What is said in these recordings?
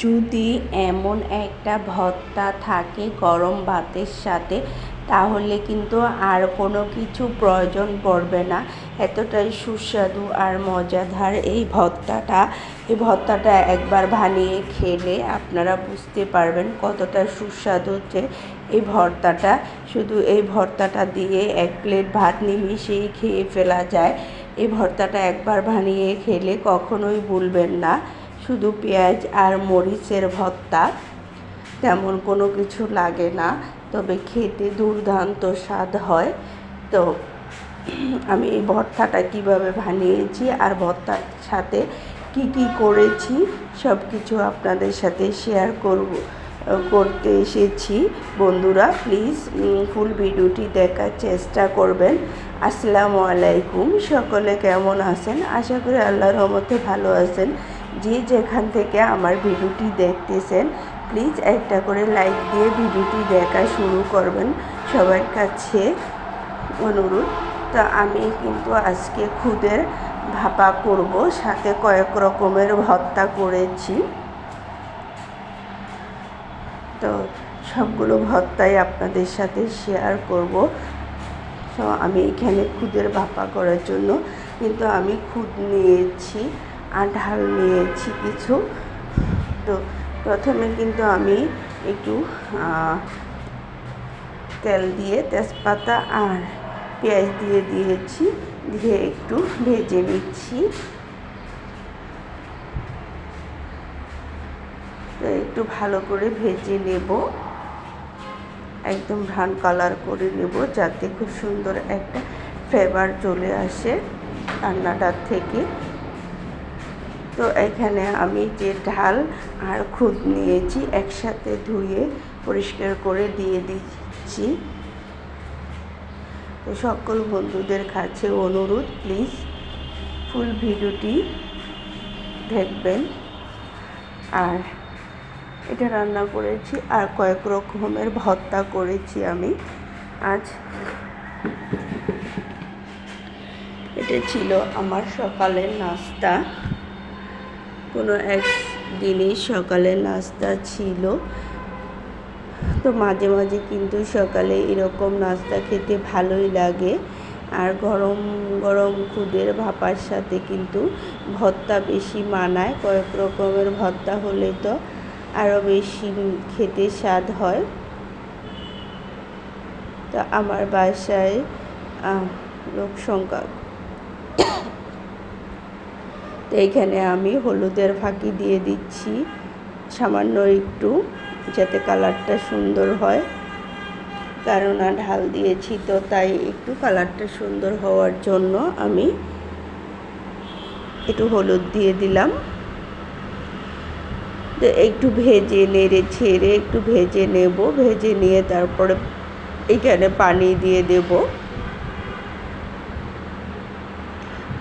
যদি এমন একটা ভর্তা থাকে গরম ভাতের সাথে, তাহলে কিন্তু আর কোনো কিছু প্রয়োজন পড়বে না। এতটাই সুস্বাদু আর মজাদার এই ভর্তাটা একবার বানিয়ে খেলে আপনারা বুঝতে পারবেন কতটা সুস্বাদু হচ্ছে এই ভর্তাটা। শুধু এই ভর্তাটা দিয়ে এক প্লেট ভাত নিমিশেই খেয়ে ফেলা যায়। এই ভর্তাটা একবার বানিয়ে খেলে কখনোই ভুলবেন না। শুধু পেঁয়াজ আর মরিচের ভর্তা, তেমন কোনো কিছু লাগে না, তবে খেতে দুর্দান্ত স্বাদ হয়। তো আমি এই ভর্তাটা কীভাবে বানিয়েছি আর ভর্তার সাথে কি করেছি সব কিছু আপনাদের সাথে শেয়ার করতে এসেছি। বন্ধুরা প্লিজ ফুল ভিডিওটি দেখার চেষ্টা করবেন। আসসালামু আলাইকুম, সকলে কেমন আছেন? আশা করি আল্লাহর রহমতে ভালো আছেন। যে যেখান থেকে আমার ভিডিওটি দেখতেছেন প্লিজ একটা করে লাইক দিয়ে ভিডিওটি দেখা শুরু করবেন, সবার কাছে অনুরোধ। তো আমি কিন্তু আজকে খুদের ভাপা করব, সাথে কয়েক রকমের ভর্তা করেছি। তো সবগুলো ভর্তাই আপনাদের সাথে শেয়ার করব। তো আমি এখানে খুদের ভাপা করার জন্য কিন্তু আমি খুদ নিয়েছি আর ঢাল নিয়েছি কিছু। তো প্রথমে কিন্তু আমি একটু তেল দিয়ে তেজপাতা আর পেঁয়াজ দিয়েছি, দিয়ে একটু ভেজে নিচ্ছি। তো একটু ভালো করে ভেজে নেব, একদম ব্রাউন কালার করে নেব, যাতে খুব সুন্দর একটা ফ্লেভার চলে আসে রান্নাটার থেকে। তো এখানে আমি যে ঢাল আর খুদ নিয়েছি একসাথে ধুয়ে পরিষ্কার করে দিয়ে দিচ্ছি। তো সকল বন্ধুদের কাছে অনুরোধ, প্লিজ ফুল ভিডিওটি দেখবেন। আর এটা রান্না করেছি আর কয়েক রকমের ভর্তা করেছি আমি আজ। এটা ছিল আমার সকালের নাস্তা, কোনো একদিনই সকালের নাস্তা ছিল। তো মাঝে মাঝে কিন্তু সকালে এরকম নাস্তা খেতে ভালোই লাগে। আর গরম গরম খুদের ভাপার সাথে কিন্তু ভর্তা বেশি মানায়। কয়েক রকমের ভর্তা হলে তো আরও বেশি খেতে স্বাদ হয়। তো আমার বাসায় লোক সংখ্যা, তো এইখানে আমি হলুদের ফাঁকি দিয়ে দিচ্ছি সামান্য একটু, যাতে কালারটা সুন্দর হয়। কারণ ঢাল দিয়েছি তো তাই একটু কালারটা সুন্দর হওয়ার জন্য আমি একটু হলুদ দিয়ে দিলাম। তো একটু ভেজে নেড়ে ছেড়ে একটু ভেজে নেব, ভেজে নিয়ে তারপরে এখানে পানি দিয়ে দেব।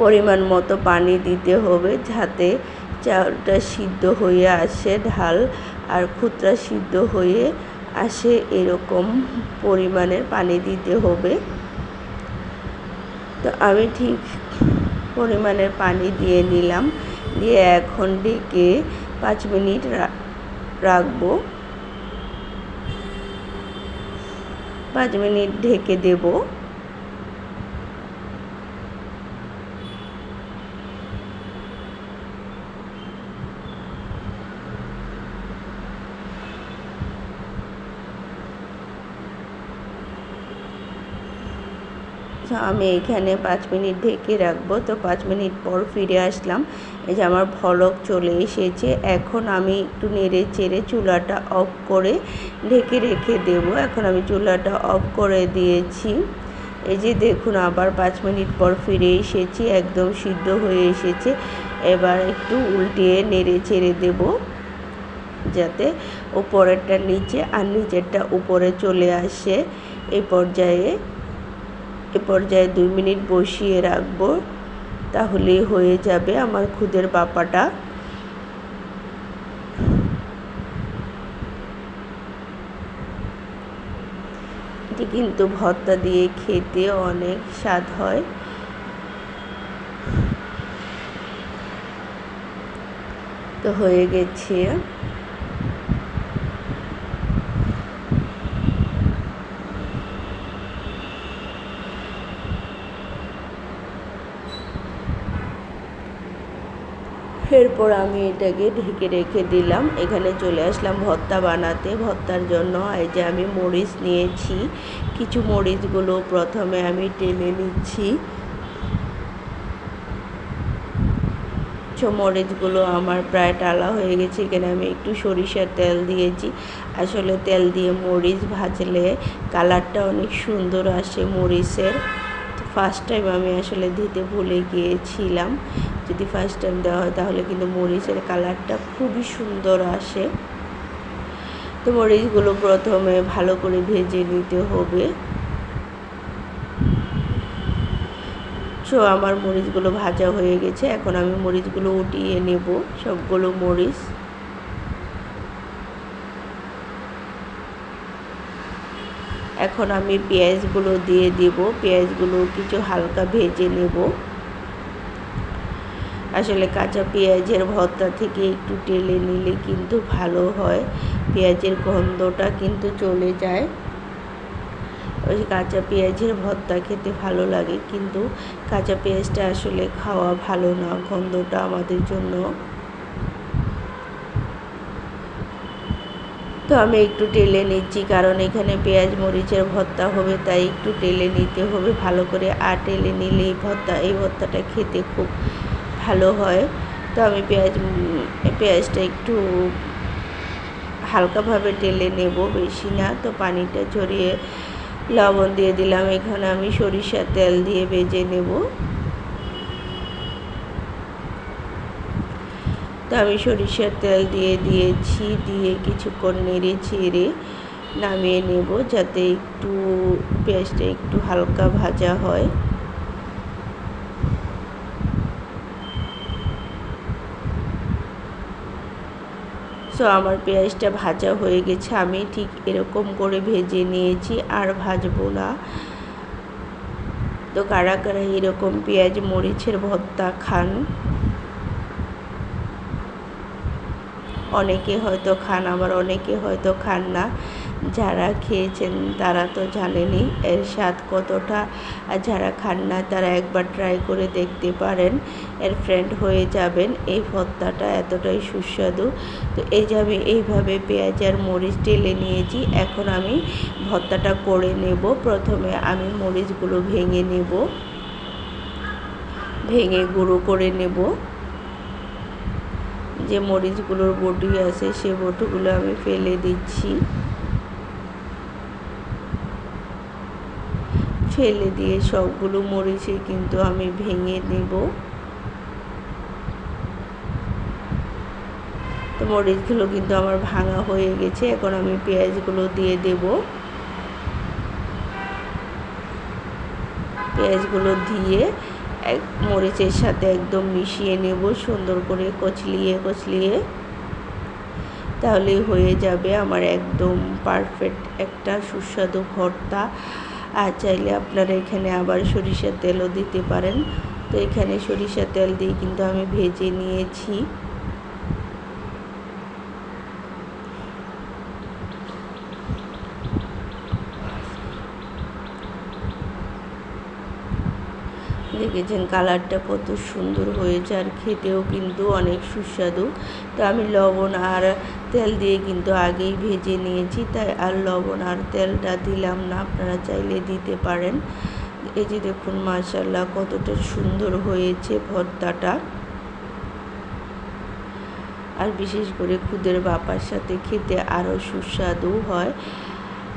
পরিমাণ মতো পানি দিতে হবে, যাতে চালটা সিদ্ধ হয়ে আসে, ঢাল আর খুদটা সিদ্ধ হয়ে আসে, এরকম পরিমাণের পানি দিতে হবে। তো আমি ঠিক পরিমাণের পানি দিয়ে নিলাম, দিয়ে এখন ঢেকে 5 মিনিট রাখবো। 5 মিনিট ঢেকে দেব। আমি এখানে 5 মিনিট ঢেকে রাখবো। তো 5 মিনিট পর ফিরে আসলাম, এই যে আমার ভলক চলে এসেছে। এখন আমি একটু নেড়ে চেড়ে চুলাটা অফ করে ঢেকে রেখে দেব। এখন আমি চুলাটা অফ করে দিয়েছি। এই যে দেখুন, আবার 5 মিনিট পর ফিরে এসেছি, একদম সিদ্ধ হয়ে এসেছে। এবার একটু উল্টিয়ে নেড়ে চেড়ে দেব, যাতে উপরেরটা নিচে আর নিচেরটা উপরে চলে আসে। এই পর্যায়ে 2 মিনিট বসিয়ে রাখবো, তাহলেই হয়ে যাবে আমার খুদের ভাপাটা। এটি কিন্তু ভর্তা দিয়ে খেতে অনেক স্বাদ হয়। তো হয়ে গেছে। এরপর আমি এটাকে ঢেকে রেখে দিলাম। এখানে চলে আসলাম ভর্তা বানাতে। ভর্তার জন্য এই যে আমি মরিচ নিয়েছি, কিছু মরিচগুলো প্রথমে আমি টেনে নিচ্ছি। মরিচগুলো আমার প্রায় টালা হয়ে গেছে। এখানে আমি একটু সরিষার তেল দিয়েছি। আসলে তেল দিয়ে মরিচ ভাজলে কালারটা অনেক সুন্দর আসে মরিচের। ফার্স্ট টাইম আমি আসলে দিতে ভুলে গিয়েছিলাম। যদি ফার্স্ট টাইম দেওয়া হয় তাহলে কিন্তু মরিচের কালারটা খুবই সুন্দর আসে। তো মরিচগুলো প্রথমে ভালো করে ভেজে নিতে হবে। তো আমার মরিচগুলো ভাজা হয়ে গেছে। এখন আমি মরিচগুলো উঠিয়ে নেব, সবগুলো মরিচ। এখন আমি পেঁয়াজগুলো দিয়ে দেব। পেঁয়াজগুলো কিছু হালকা ভেজে নেব। আসলে কাঁচা পেঁয়াজের ভর্তা থেকে একটু টেলে নিলে কিন্তু ভালো হয়, পেঁয়াজের গন্ধটা কিন্তু চলে যায়। ওই কাঁচা পেঁয়াজের ভর্তা খেতে ভালো লাগে, কিন্তু কাঁচা পেঁয়াজটা আসলে খাওয়া ভালো না, গন্ধটা আমাদের জন্য। তো আমি একটু টেলে নিচ্ছি, কারণ এখানে পেঁয়াজ মরিচের ভর্তা হবে, তাই একটু টেলে নিতে হবে ভালো করে। আর টেলে নিলে এই ভর্তাটা খেতে খুব ভালো হয়। তো আমি পেঁয়াজটা একটু হালকাভাবে টেলে নেব, বেশি না। তো পানিটা ঝরিয়ে লবণ দিয়ে দিলাম। এখানে আমি সরিষার তেল দিয়ে ভেজে নেব। তো আমি সরিষার তেল দিয়ে দিয়েছি, দিয়ে কিছুক্ষণ নেড়ে ছেড়ে নামিয়ে নেব, যাতে একটু পেঁয়াজটা একটু হালকা ভাজা হয়। তো আমার পেঁয়াজটা ভাজা হয়ে গেছে। আমি ঠিক এরকম করে ভেজে নিয়েছি, আর ভাজবো না। তো কারা কারা এরকম পেঁয়াজ মরিচের ভর্তা খান? অনেকে হয়তো খান, আবার অনেকে হয়তো খান না। যারা খেয়েছেন তারা তো জানেনই এর স্বাদ কতটা। আর যারা খান না তারা একবার ট্রাই করে দেখতে পারেন, এর ফ্রেন্ড হয়ে যাবেন। এই ভর্তাটা এতটাই সুস্বাদু। তো এই যে আমি এইভাবে পেঁয়াজ আর মরিচ টেলে নিয়েছি। এখন আমি ভর্তাটা করে নেব। প্রথমে আমি মরিচগুলো ভেঙে নেব, ভেঙে গুঁড়ো করে নেব। যে মরিচগুলোর বটি আছে সে বটিগুলো আমি ফেলে দিচ্ছি। ফেলে দিয়ে সবগুলো মরিচই কিন্তু আমি ভেঙে নেব। তো মরিচগুলো কিন্তু আমার ভাঙা হয়ে গেছে। এখন আমি পেঁয়াজগুলো দিয়ে দেব। পেঁয়াজগুলো দিয়ে মরিচের সাথে একদম মিশিয়ে নেব, সুন্দর করে কচলিয়ে। তাহলেই হয়ে যাবে আমার একদম পারফেক্ট একটা সুস্বাদু ভর্তা। আর চাইলে আপনারা এখানে আবার সরিষার তেলও দিতে পারেন। তো এখানে সরিষার তেল দিয়ে কিন্তু আমি ভেজে নিয়েছি। দেখেছেন কালারটা কত সুন্দর হয়েছে, আর খেতেও কিন্তু অনেক সুস্বাদু। তো আমি লবণ আর তেল দিয়ে কিন্তু আগেই ভেজে নিয়েছি, তাই আর লবণ আর তেলটা দিলাম না, আপনারা চাইলে দিতে পারেন। এই যে দেখুন মাশাআল্লাহ কতটা সুন্দর হয়েছে ভর্তাটা। আর বিশেষ করে খুদের বাপার সাথে খেতে আরও সুস্বাদু হয়।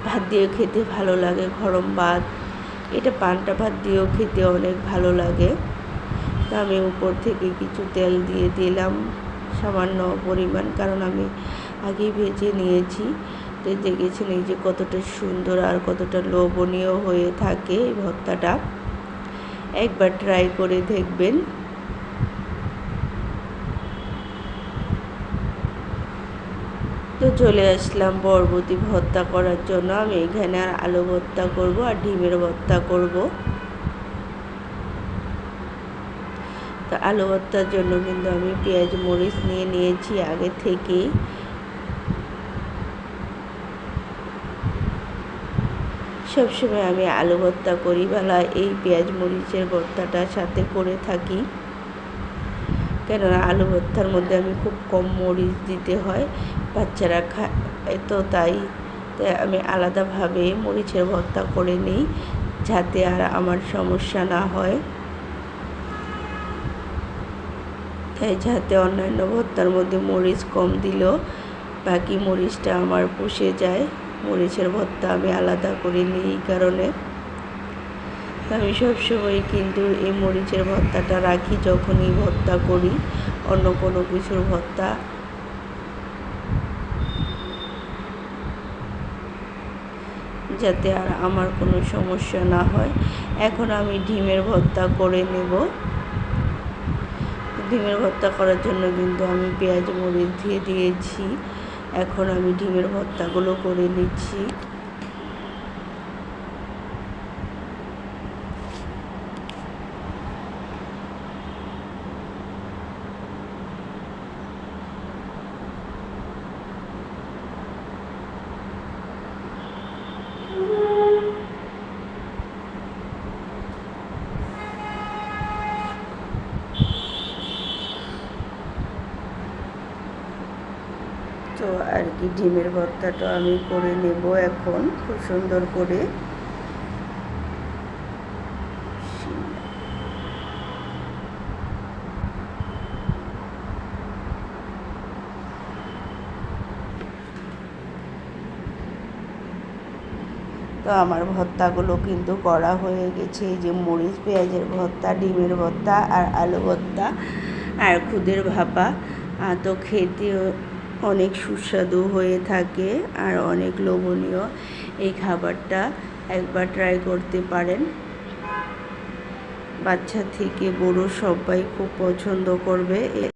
ভাত দিয়ে খেতে ভালো লাগে, গরম ভাত, এটা পান্তা ভাত দিয়েও খেতে অনেক ভালো লাগে। তো আমি উপর থেকে কিছু তেল দিয়ে দিলাম সামান্য পরিমাণ, কারণ আমি আগেই ভেজে নিয়েছি। তো দেখেছেন এই যে কতটা সুন্দর আর কতটা লোভনীয় হয়ে থাকে এই ভর্তাটা। একবার ট্রাই করে দেখবেন। তো চলে আসলাম পরবর্তী ভর্তা করার জন্য। আমি এখানে আর আলু ভর্তা করব আর ডিমের ভর্তা করব। তো আলু ভর্তার জন্য কিন্তু আমি পেঁয়াজ মরিচ নিয়ে নিয়েছি আগে থেকেই। সবসময় আমি আলু ভর্তা করি বেলা এই পেঁয়াজ মরিচের ভর্তাটার সাথে করে থাকি, কেননা আলু ভর্তার মধ্যে আমি খুব কম মরিচ দিতে হয়, বাচ্চারা খায় তো তাই আমি আলাদাভাবে মরিচের ভর্তা করে নিই যাতে আর আমার সমস্যা না হয়। তাই যাতে অন্যান্য ভর্তার মধ্যে মরিচ কম দিলেও বাকি মরিচটা আমার পুষে যায়, মরিচের ভর্তা আমি আলাদা করে নিই এই কারণে। আমি সবসময় কিন্তু এই মরিচের ভর্তাটা রাখি যখনই ভর্তা করি, অন্য কোনো কিছুর ভর্তা যাতে আর আমার কোনো সমস্যা না হয়। এখন আমি ডিমের ভর্তা করে নেব। ডিমের ভর্তা করার জন্য কিন্তু আমি পেঁয়াজ মরিচ দিয়ে দিয়েছি। এখন আমি ডিমের ভর্তাগুলো করে নিচ্ছি। তো আর কি ডিমের ভর্তাটা আমি করে নেব এখন খুব সুন্দর করে। তো আমার ভর্তাগুলো কিন্তু করা হয়ে গেছে, এই যে মরিচ পেঁয়াজের ভর্তা, ডিমের ভর্তা আর আলু ভর্তা আর খুদের ভাপা। তো খেতেও অনেক সুস্বাদু হয়ে থাকে আর অনেক লোভনীয় এই খাবারটা, একবার ট্রাই করতে পারেন। বাচ্চা থেকে বড় সবাই খুব পছন্দ করবে।